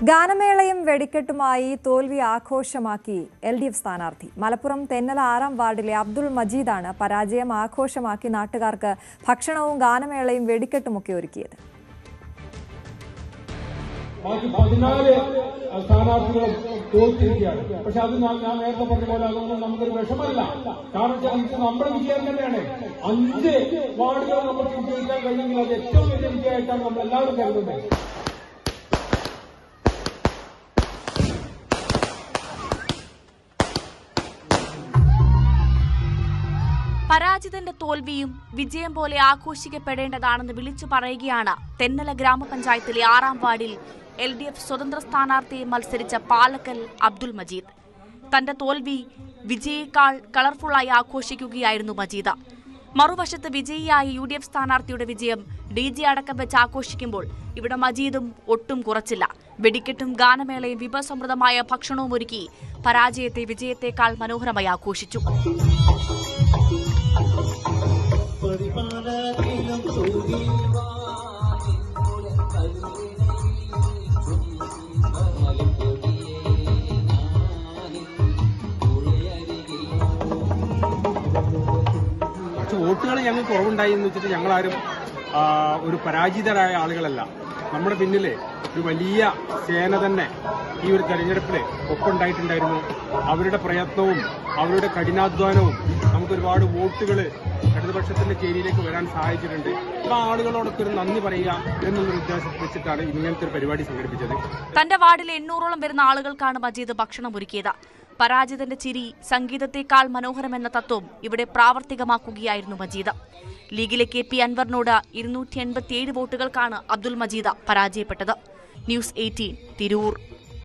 ഗാനമേളയും വെടിക്കെട്ടുമായി തോൽവി ആഘോഷമാക്കി LDF സ്ഥാനാർത്ഥി. മലപ്പുറം തെന്നല 6-ാം വാർഡിലെ അബ്ദുൾ മജീദാണ് പരാജയം ആഘോഷമാക്കി നാട്ടുകാർക്ക് ഭക്ഷണവും ഗാനമേളയും വെടിക്കെട്ടുമൊക്കെ ഒരുക്കിയത്. സ്ഥാനാർത്ഥികളും തോറ്റിരിക്കുകയാണ്. പക്ഷെ അത് ഞാൻ നേരത്തെ പറഞ്ഞ പോലെ അതൊന്നും നമുക്കൊരു വിഷമല്ല. കാരണം ഇത് നമ്മുടെ വിജയം തന്നെയാണ്. 5 വാർഡുകൾ നമുക്ക് വിജയിക്കാൻ കഴിയുമെങ്കിൽ അത് ഏറ്റവും വലിയ വിജയമായിട്ടാണ് നമ്മൾ എല്ലാവരും കരുതുന്നത്. പരാജിതന്റെ തോൽവിയും വിജയം പോലെ ആഘോഷിക്കപ്പെടേണ്ടതാണെന്ന് വിളിച്ചു പറയുകയാണ് തെന്നല ഗ്രാമപഞ്ചായത്തിലെ 6-ാം വാർഡിൽ LDF സ്വതന്ത്ര സ്ഥാനാർത്ഥിയെ മത്സരിച്ച പാലക്കൽ അബ്ദുൾ മജീദ്. തന്റെ തോൽവി വിജയേക്കാൾ കളർഫുള്ളായി ആഘോഷിക്കുകയായിരുന്നു മജീദ്. മറുവശത്ത് വിജയിയായ UDF സ്ഥാനാർത്ഥിയുടെ വിജയം DJ അടക്കം വെച്ച് ആഘോഷിക്കുമ്പോൾ ഇവിടെ മജീദും ഒട്ടും കുറച്ചില്ല. വെടിക്കെട്ടും ഗാനമേളയും വിഭവസമൃദ്ധമായ ഭക്ഷണവും ഒരുക്കി പരാജയത്തെ വിജയത്തെക്കാൾ മനോഹരമായി ആഘോഷിച്ചു. വോട്ടുകൾ ഞങ്ങൾക്ക് കുറവുണ്ടായി എന്ന് വെച്ചിട്ട് ഞങ്ങളാരും ഒരു പരാജിതരായ ആളുകളല്ല. നമ്മുടെ പിന്നിലെ ഒരു വലിയ സേന തന്നെ ഈ ഒരു തെരഞ്ഞെടുപ്പിൽ ഒപ്പുണ്ടായിട്ടുണ്ടായിരുന്നു. അവരുടെ പ്രയത്നവും അവരുടെ കഠിനാധ്വാനവും നമുക്കൊരുപാട് വോട്ടുകൾ ഇടതുപക്ഷത്തിന്റെ ചേരിയിലേക്ക് വരാൻ സഹായിച്ചിട്ടുണ്ട്. അപ്പോൾ ആളുകളോടൊക്കെ ഒരു നന്ദി പറയുക എന്നുള്ളൊരു ഉദ്ദേശം വെച്ചിട്ടാണ് ഇങ്ങനത്തെ ഒരു പരിപാടി സംഘടിപ്പിച്ചത്. തന്റെ വാർഡിൽ 800ഓളം വരുന്ന ആളുകൾക്കാണ് മജീദ് ഭക്ഷണം ഒരുക്കിയത്. പരാജിതന്റെ ചിരി സംഗീതത്തെക്കാൾ മനോഹരമെന്ന തത്വം ഇവിടെ പ്രാവർത്തികമാക്കുകയായിരുന്നു മജീദ്. ലീഗിലെ KP അൻവറിനോട് 287 വോട്ടുകൾക്കാണ് അബ്ദുൾ മജീദ് പരാജയപ്പെട്ടത്. ന്യൂസ് 18 തിരൂർ.